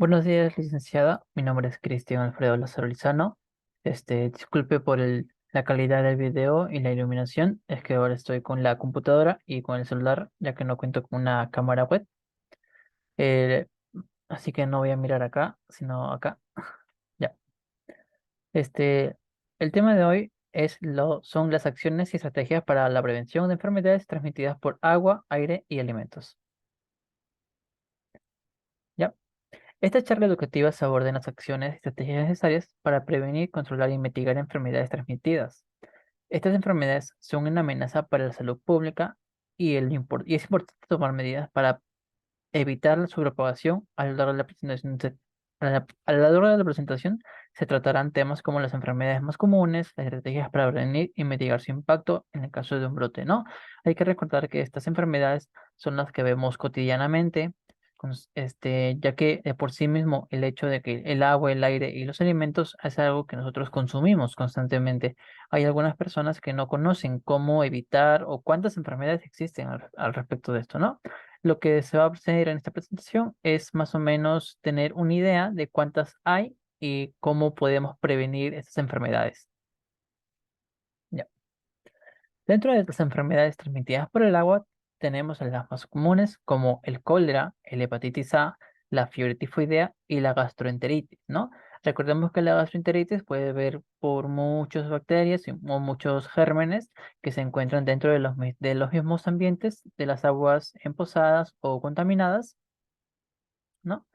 Buenos días, licenciada. Mi nombre es Cristian Alfredo Lázaro Lizano. Disculpe por la calidad del video y la iluminación. Es que ahora estoy con la computadora y con el celular, ya que no cuento con una cámara web. Eh, Así que no voy a mirar acá, sino acá. Ya. Este, el tema de hoy son las acciones y estrategias para la prevención de enfermedades transmitidas por agua, aire y alimentos. ¿Ya? Esta charla educativa se aborda en las acciones y estrategias necesarias para prevenir, controlar y mitigar enfermedades transmitidas. Estas enfermedades son una amenaza para la salud pública y es importante tomar medidas para evitar su propagación. A lo largo de la presentación se tratarán temas como las enfermedades más comunes, las estrategias para prevenir y mitigar su impacto en el caso de un brote, ¿no? Hay que recordar que estas enfermedades son las que vemos cotidianamente, ya que de por sí mismo el hecho de que el agua, el aire y los alimentos es algo que nosotros consumimos constantemente. Hay algunas personas que no conocen cómo evitar o cuántas enfermedades existen al respecto de esto, ¿no? Lo que se va a hacer en esta presentación es más o menos tener una idea de cuántas hay y cómo podemos prevenir estas enfermedades. Ya. Dentro de las enfermedades transmitidas por el agua, tenemos las más comunes como el cólera, el hepatitis A, la fiebre tifoidea y la gastroenteritis, ¿no? Recordemos que la gastroenteritis puede haber por muchas bacterias o muchos gérmenes que se encuentran dentro de de los mismos ambientes de las aguas empozadas o contaminadas, ¿no?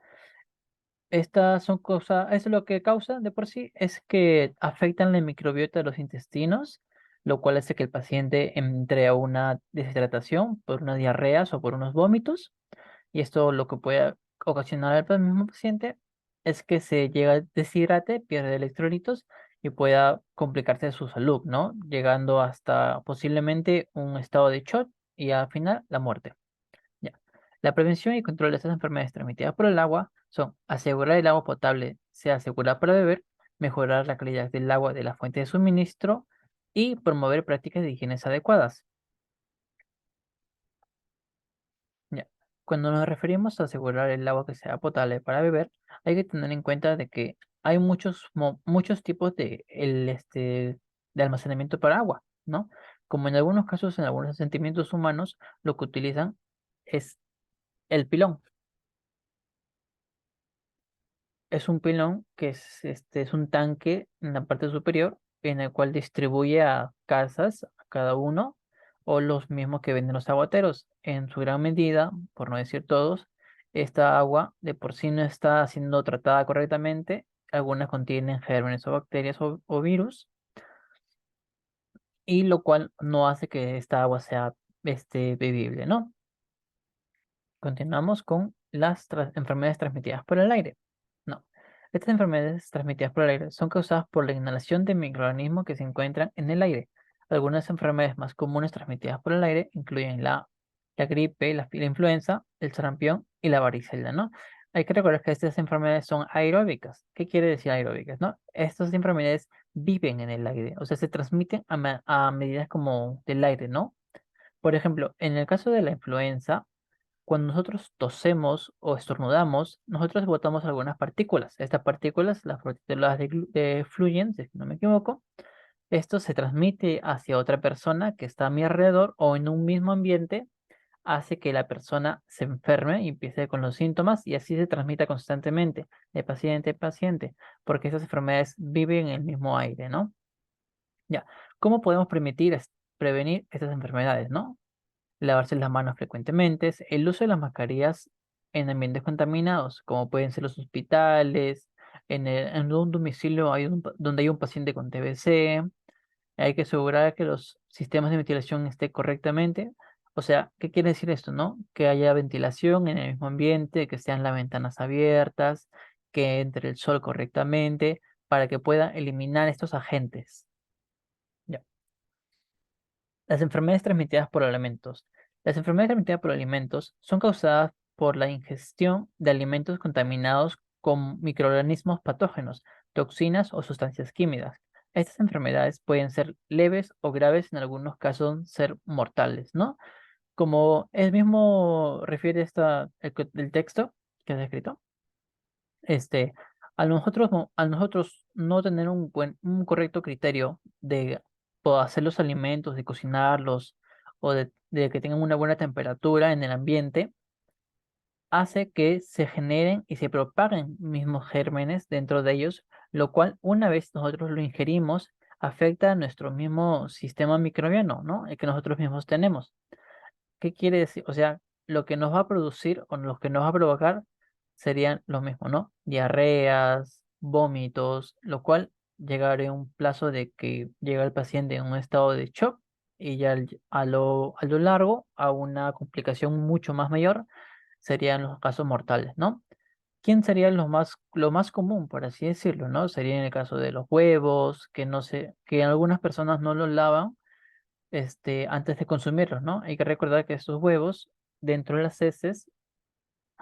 Estas son cosas, eso lo que causa de por sí es que afectan la microbiota de los intestinos, lo cual hace que el paciente entre a una deshidratación por unas diarreas o por unos vómitos, y esto lo que puede ocasionar al mismo paciente es que se llega a deshidrate, pierde electrolitos y pueda complicarse su salud, ¿no? Llegando hasta posiblemente un estado de shock y al final la muerte. Ya. La prevención y control de estas enfermedades transmitidas por el agua son asegurar el agua potable sea segura para beber, mejorar la calidad del agua de la fuente de suministro y promover prácticas de higiene adecuadas. Ya. Cuando nos referimos a asegurar el agua que sea potable para beber, hay que tener en cuenta de que hay muchos tipos de almacenamiento para agua, ¿no? Como en algunos casos, en algunos asentamientos humanos, lo que utilizan es el pilón. Es un pilón que es un tanque en la parte superior en el cual distribuye a casas, a cada uno, o los mismos que venden los aguateros. En su gran medida, por no decir todos, esta agua de por sí no está siendo tratada correctamente. Algunas contienen gérmenes o bacterias o virus, y lo cual no hace que esta agua sea bebible, ¿no? Continuamos con las enfermedades transmitidas por el aire. No, estas enfermedades transmitidas por el aire son causadas por la inhalación de microorganismos que se encuentran en el aire. Algunas enfermedades más comunes transmitidas por el aire incluyen la gripe, la influenza, el sarampión y la varicela, ¿no? Hay que recordar que estas enfermedades son aeróbicas. ¿Qué quiere decir aeróbicas, no? Estas enfermedades viven en el aire, o sea, se transmiten a medidas como del aire, ¿no? Por ejemplo, en el caso de la influenza, cuando nosotros tosemos o estornudamos, nosotros botamos algunas partículas. Estas partículas, las partículas de fluyen, si no me equivoco. Esto se transmite hacia otra persona que está a mi alrededor o en un mismo ambiente, hace que la persona se enferme y empiece con los síntomas y así se transmita constantemente de paciente a paciente, porque estas enfermedades viven en el mismo aire, ¿no? Ya, ¿cómo podemos prevenir estas enfermedades, no? Lavarse las manos frecuentemente, el uso de las mascarillas en ambientes contaminados, como pueden ser los hospitales, en un domicilio donde hay un paciente con TBC. Hay que asegurar que los sistemas de ventilación estén correctamente. O sea, ¿qué quiere decir esto, no? Que haya ventilación en el mismo ambiente, que estén las ventanas abiertas, que entre el sol correctamente, para que pueda eliminar estos agentes. Ya. Las enfermedades transmitidas por alimentos. Las enfermedades transmitidas por alimentos son causadas por la ingestión de alimentos contaminados con microorganismos patógenos, toxinas o sustancias químicas. Estas enfermedades pueden ser leves o graves, en algunos casos ser mortales, ¿no? Como el mismo refiere el texto que has escrito, este, a nosotros no tener un correcto criterio de hacer los alimentos, de cocinarlos o de que tengan una buena temperatura en el ambiente, hace que se generen y se propaguen mismos gérmenes dentro de ellos, lo cual una vez nosotros lo ingerimos, afecta a nuestro mismo sistema microbiano, ¿no? El que nosotros mismos tenemos. ¿Qué quiere decir? O sea, lo que nos va a producir o lo que nos va a provocar serían lo mismo, ¿no? Diarreas, vómitos, lo cual llegaría a un plazo de que llega el paciente en un estado de shock y ya a lo largo a una complicación mucho más mayor serían los casos mortales, ¿no? ¿Quién sería lo más común, por así decirlo, ¿no? Sería en el caso de los huevos, que no sé, que algunas personas no los lavan antes de consumirlos, ¿no? Hay que recordar que estos huevos, dentro de las heces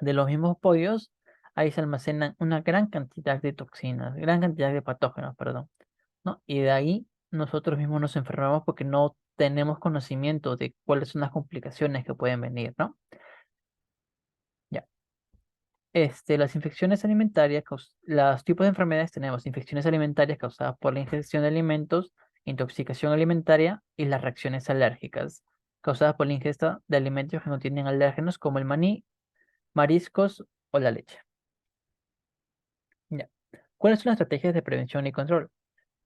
de los mismos pollos, ahí se almacenan una gran cantidad de toxinas, gran cantidad de patógenos, perdón, ¿no? Y de ahí nosotros mismos nos enfermamos porque no tenemos conocimiento de cuáles son las complicaciones que pueden venir, ¿no? Ya. Las infecciones alimentarias, los tipos de enfermedades tenemos infecciones alimentarias causadas por la ingestión de alimentos, intoxicación alimentaria y las reacciones alérgicas causadas por la ingesta de alimentos que no tienen alérgenos como el maní, mariscos o la leche. Ya. ¿Cuáles son las estrategias de prevención y control?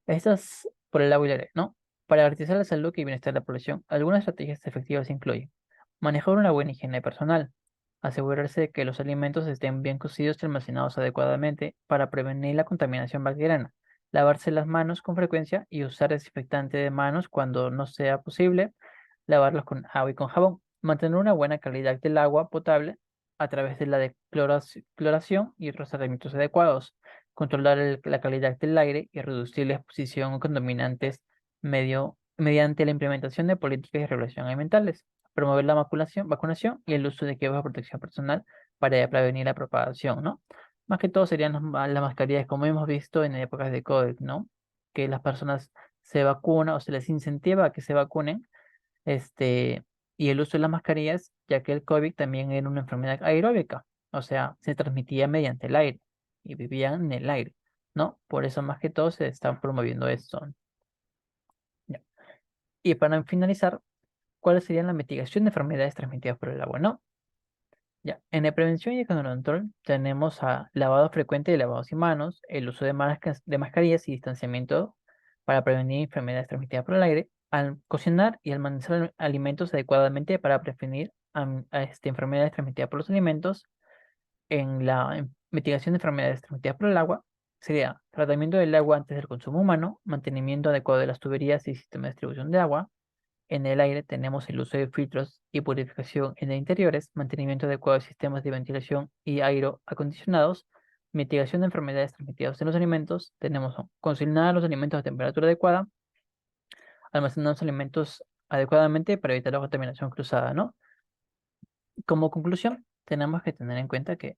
Estas por el agua y el aire, ¿no? Para garantizar la salud y bienestar de la población, algunas estrategias efectivas incluyen manejar una buena higiene personal, asegurarse de que los alimentos estén bien cocidos y almacenados adecuadamente para prevenir la contaminación bacteriana, lavarse las manos con frecuencia y usar desinfectante de manos cuando no sea posible, lavarlos con agua y con jabón, mantener una buena calidad del agua potable a través de la cloración y otros tratamientos adecuados, controlar la calidad del aire y reducir la exposición a contaminantes mediante la implementación de políticas de regulación ambientales, promover la vacunación y el uso de equipos de protección personal para prevenir la propagación, ¿no? Más que todo serían las mascarillas, como hemos visto en épocas de COVID, ¿no? Que las personas se vacunan o se les incentiva a que se vacunen, y el uso de las mascarillas, ya que el COVID también era una enfermedad aeróbica, o sea, se transmitía mediante el aire y vivían en el aire, ¿no? Por eso más que todo se está promoviendo esto. Ya. Y para finalizar, ¿cuáles serían la mitigación de enfermedades transmitidas por el agua, no? Ya, en la prevención y control tenemos a lavado frecuente de lavados y manos, el uso de mascarillas y distanciamiento para prevenir enfermedades transmitidas por el aire, al cocinar y almacenar alimentos adecuadamente para prevenir enfermedades transmitidas por los alimentos. En la mitigación de enfermedades transmitidas por el agua sería tratamiento del agua antes del consumo humano, mantenimiento adecuado de las tuberías y sistema de distribución de agua. En el aire tenemos el uso de filtros y purificación en interiores, mantenimiento adecuado de sistemas de ventilación y aire acondicionados, mitigación de enfermedades transmitidas en los alimentos. Tenemos cocinar los alimentos a temperatura adecuada, almacenar los alimentos adecuadamente para evitar la contaminación cruzada, ¿no? Como conclusión, tenemos que tener en cuenta que,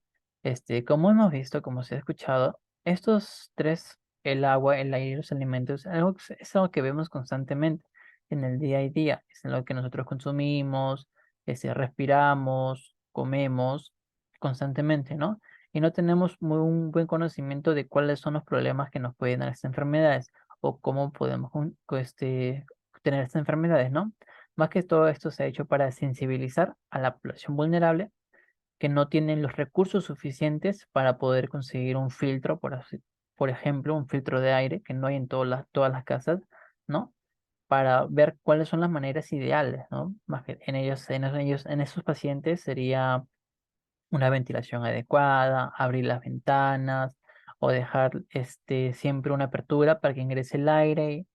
como hemos visto, como se ha escuchado, estos tres, el agua, el aire y los alimentos, es algo que vemos constantemente en el día a día, es algo que nosotros consumimos, respiramos, comemos constantemente, ¿no? Y no tenemos un buen conocimiento de cuáles son los problemas que nos pueden dar estas enfermedades o cómo podemos tener estas enfermedades, ¿no? Más que todo esto se ha hecho para sensibilizar a la población vulnerable que no tienen los recursos suficientes para poder conseguir un filtro, por ejemplo, un filtro de aire que no hay en todas las casas, ¿no? Para ver cuáles son las maneras ideales, ¿no? Más que en esos pacientes sería una ventilación adecuada, abrir las ventanas o dejar siempre una apertura para que ingrese el aire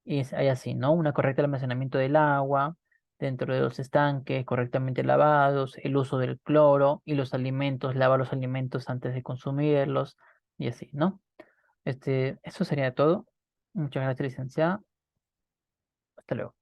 hay así, ¿no? Un correcto almacenamiento del agua dentro de los estanques, correctamente lavados, el uso del cloro y los alimentos, lavar los alimentos antes de consumirlos y así, ¿no? Eso sería todo. Muchas gracias, licenciada. Hasta luego.